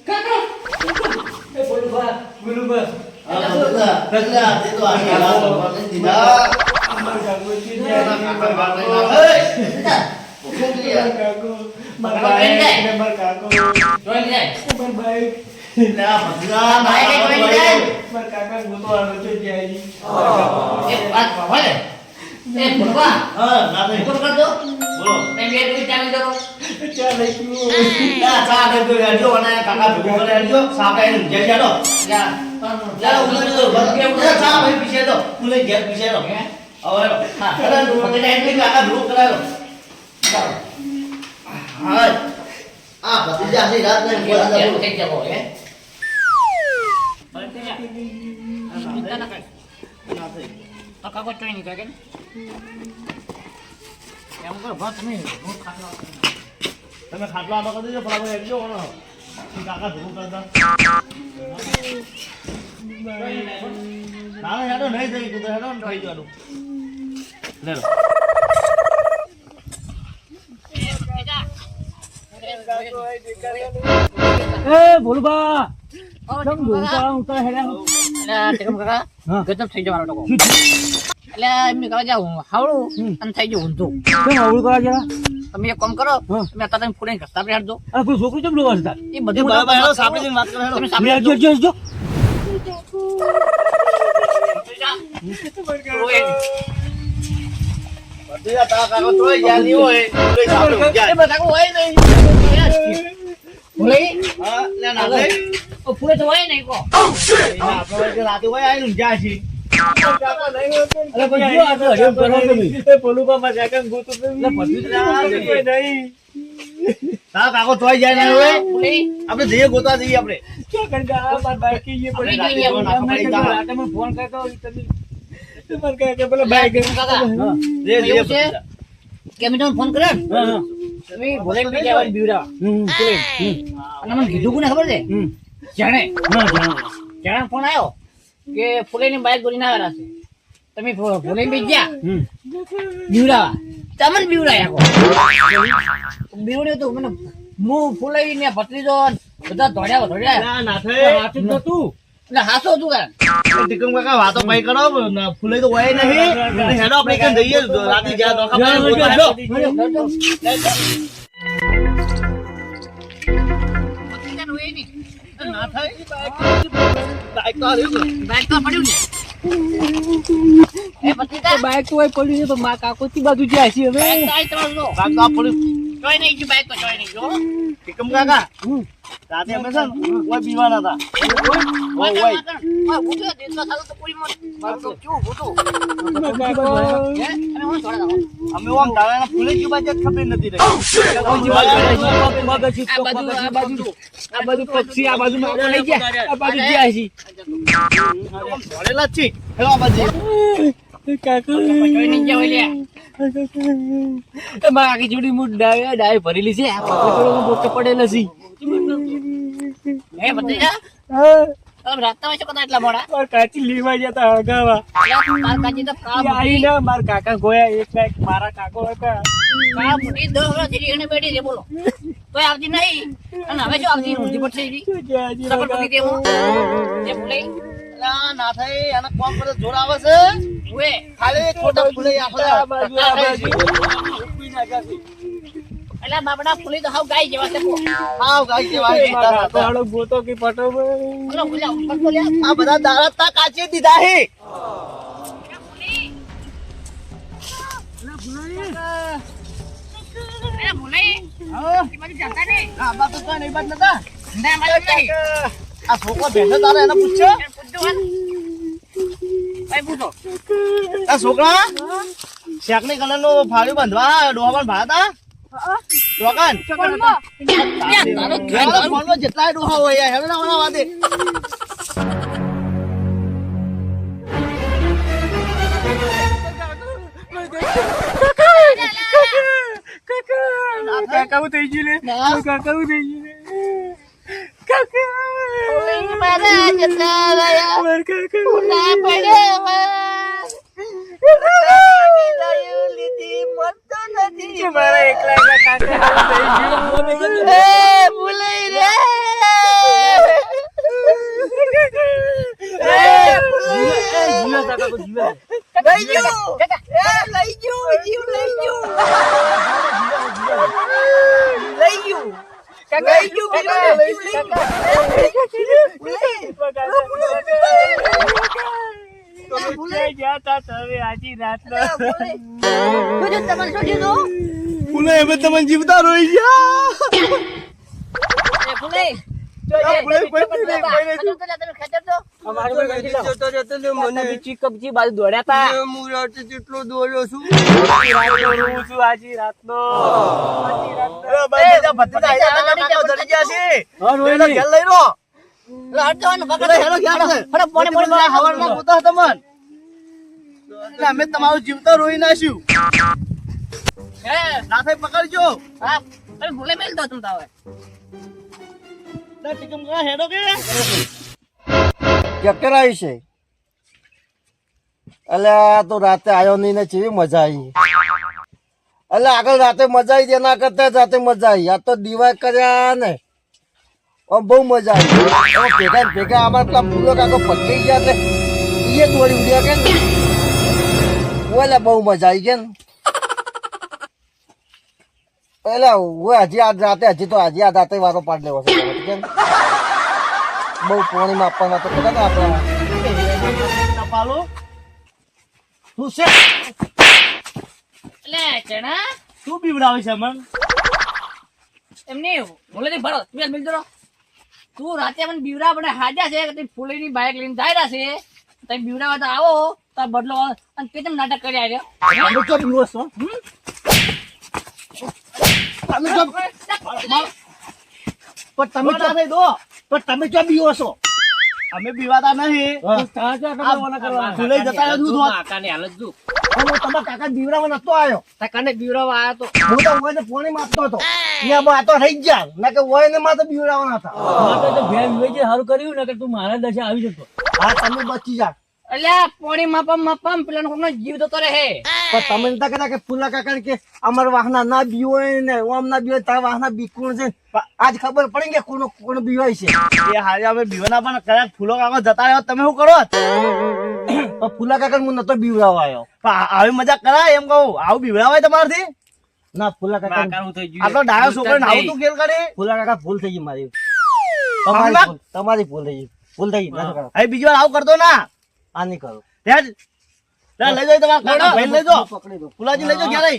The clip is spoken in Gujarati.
કાકા એ બોલુબા રગલા તે તો આની વાત બોલે દીધા અમાર કાકો કી કાકા વાત જાય ના હે કાકો મારા ભાઈ મારા કાકો જોઈ લે મારા ભાઈ ના ભગલા મારા કાકા ગોતો આનો છે જાય એ વાત ભલે એ બોલવા હા ના તો બોલ કર દો બોલો મેં બે કોઈ ચાલી દો ચા લઈ ના ચા દે તો હેડજો અને કાકા ભેગો કરે હેડજો સા કાઈ ને ઘેર જાડો યા ચાલો ઉલે તો ભગે ઉલે ચા ભાઈ પીછે તો ઉલે ઘેર પીછે તો હવે હા કરે ભગે એટલે કાકા ભેગો કરાયો ચાલો હા આ ભતીજા છે રાત ને બોલા એ દો થઈ જવો હે બસ થઈ જા ચિંતા ના કર ના થઈ તો કાકો ટ્રેન ની કે એમ કરો બસ તમે હું ખાટલો તમે ખાટલો આટો કરી દેજો ફટાફટ હેડજો ને કાકા ભેગો કરતા ના હેડો નહીં થઈ તો હેડો ને થઈ જવાનું લે લો એ બોલુબા તમ બોલતા ઉતા હેડા ટેકમ કાકા ગજબ થઈ જવાનો ટકો એટલે એમને કરવા જાવ હાવડું અને થઈ ગયું ઊંધું કેમ આવડું કરા જરા તમે એક કામ કરો તમે અત્યારે તમે ફૂલે ઘસતા આપણે હાડજો આ કોઈ છોકરી કેમ લોવા છે એ બધું બરાબર હેડો સાપડી જઈને વાત કરો હેડો તમે મેં સાંભળજો જો જો ભતીજા તા કાકો તોય ગયા નહીં હોય તોય સાપડી એ ગયા બધા હોય નહીં ફૂલે હા લે ના થઈ ફૂલે તો હોય નહીં કો આપણે કે રાતે હોય આવીને ગયા છે અરે પણ જો આ તો હજમ કરો તમે એ બોલુબા માં કાકા ગોતો તો લે ભતીજા કોઈ નહીં તા કાકો તોય જાય નહીં હોય ફૂલે આપણે જઈએ ગોતા જઈએ આપણે क्या करगा बार बाकी ये આપણે पड़ेगा જઈએ નાખો પડી જા. रात में फोन करता हूँ तभी तुम्हारे क्या क्या बोला बाइक કાકા રે રે એવું છે કે મેં તમને ફોન કર્યો ને? हाँ हाँ તમે ભોલે બી જવાનું બીવડા ફૂલે અને મને કીધું કોને ખબર છે જાણે हाँ हाँ જાણે ફોન આવ્યો કે ફૂલેની બાઈક ગોળીને આવેલા છે તમે ફૂલે બી ગયા બીવડાવા તમને બીવડાયા બીવડ્યો તો મને હું ફૂલાઈ ને ભત્રીજો ને બધા દોડ્યા ના ના થઈ हाथी तो तू એટલે હાસો હતું કારણ ટીકમ કાકા વાતો કઈ કરો ફૂલે તો હોય નહીં હેડો આપણે કઈ જઈએ રાતે જ્યાં તો ખબર ગોતા હેડો ના થાય બાઈક તો આવ્યું છે બાઈક તો પડ્યું ને એ ભત્રીજા बाइक तो वही पड़ी है तो माँ काको की बाजू जाए छी હવે બાઈક તો આઈ તમારું લો કાક તો આ પડ્યું જોઈ નહીં ગયું બાઈક તો જોઈ નહીં ગયો ટીકમ કાકા રાતે અમે છે ને કોઈ પીવાના હતા ઓય અમે ઓમ ડાળાના ફૂલે જ બાજુ ખબર નથી રહી આ બાજુ પક્ષી આ બાજુ માં લઈ ગયા આ બાજુ ગયા છે ભણેલા જ છે હેડો આ બાજુ કાકો જોઈ નહીં ગયા હોય એ માં આખી જોડી મું ડાય ભરેલી છે આ પકડો બોટ પડેલા છે હે ભત્રીજા હા તમે રાતના હોય છો કદાચ એટલા મોડા માર કાચી લીવા જતા હગાવા તાર કાચી તો કાળા આઈ મોટી ના માર કાકા ગોયા એક મારા કાકો હતા કાળા મોટી 10 વર્ષથી એને બેઠી છે બોલો તોય આવતી નહીં અને હવે શું આવતી ઊંધી પડશે એવી સફર પતી દેવું જે બોલે ના થાય આના કોમ પર જોર આવે છે ઉએ ખાલી ખોટા ફૂલે આ બાજુ એટલે બાપડા ફૂલી તો હાવ ગાય જેવા છે બો આવ ગાઈ જેવા હાડો ગોતો કે પટો બોલો બોલ્યા ઉપર બોલ્યા આ બધા દાડા તા કાચી દીધા હે અરે બોલે હા એ બાજુ જતા ને આ બાત તો નહીં બાત નતા ના માલુમ નહીં આ છોકરો બેઠો તારે એને પૂછ્યો એને પૂછજો હા ભાઈ પૂછો આ છોકરા શેકની કલર નું ફાળ્યું બાંધવા ડોહામાં ભાડા હતા ડોકાન ફોનમાં જેટલા ડોહા હોય યાર હવે ના વાદે કાકા થઈ ગયું લે કાકા થઈ ગયું કાકા મારા જતા રહ્યા માર કાકા ના પડ્યા લીધી મત નથી મારા એકલા કાકા થઈ ગયું એ ભૂલાઈ રે લઈ ગયો લઈ ગયો જીવ લઈ ગયો લઈ ગયો કાકા લઈ ગયો ફૂલે હવે તમે જીવતા રહી ગયા બાજુ દોડ્યા તા કેટલો દોડ્યો છું આજી રાતનો અમે તમારું જીવતા રોઈ નાખ્યું ના થાય પકડજો ભૂલે મેલ દો તમ તાવે હેડો કે ચક્કર આવી છે એટલે આ તો રાતે આવ્યો નહીં ને કેવી મજા આવી એટલે આગળ રાતે મજા આવી એના કરતા રાતે મજા આવી આ તો દિવાય કર્યા ને બહુ મજા આવી ભેગા ને ભેગા અમારે પેલા ફૂલો કાકો પટકાઈ ગયા એટલે એ દોડી ઉડ્યા કે ને ઓલે બહુ મજા આવી ગયા ને એટલે હું હજી આજ રાતે હજી તો હજી આ રાતે વારો પાડ લેવો છે કે બહુ પાણીમાં આપવાના તો કદાચ આપણા પાલો તું છે લે ચણા તું બીવડાવે છે મન એમને ભૂલે થી ભરો તું મિલ દો તું રાતે મને બીવડા બને હાજા છે કે તું ફૂલેની બાઇક લઈને જાય છે તમે બીવડાવા તો આવો તો બદલો અને તે તેમ નાટક કરી આવ્યો અમે તો બીવો છો તમે તો પણ તમે તો નહીં દો પણ તમે ક્યાં બીવો છો અમે બીવાતા નહીં ફૂલે જતા રહ્યો દૂધ હોત. કાકાને હાલત જો હું તમારા કાકા બીવડાવા નતો આવ્યો કાકાને બીવડાવવા આયો તો હું તો ઓયને પાણી માપતો હતો ત્યાં બા તો રહી ગયા ના કે ઓયને માં તો બીવડાવાના હતા માટે તો ભેર વિવેચે સારું કર્યું ને કે તું મારા દશા આવી જતો હા તમે બચી જા અલ્યા પાણી માપમ પેલા નો જીવ તો રહે પણ તમે નતા કહેતા કે ફૂલા કાકા કે અમારા વાહના ના બીવાય ને ઓમ ના બીવાય તારા વાહના બીકુણ છે આજ ખબર પડી કે કોણ બીવાય છે એ હારે અમે બીવાના પણ કદાચ ફૂલો કાકો જતા રહ્યો તમે શું કરો પણ ફૂલા કાકા હું નતો બીવડાવવા આવ્યો પણ આવી મજાક કરાય એમ કહું આવું બીવડાવાય તમારથી ના ફૂલા કાકા કાકાનું થઈ ગયું આટલો ડાયો છોકરો ને આવું તું ખેલ કરી ફૂલા કાકા ભૂલ થઈ ગઈ મારી હમણાં? તમારી ભૂલ થઈ ગઈ ભૂલ થઈ ગઈ ના કરો હવે બીજી વાર આવું કરતો ના આ નહીં કરો ત્યાં જ. ત્યાં લઈ જાઓ તમારા કાકા ભાઈને લઈ જાઓ પકડી દો ફુલાજી લઈ જાઓ ક્યારે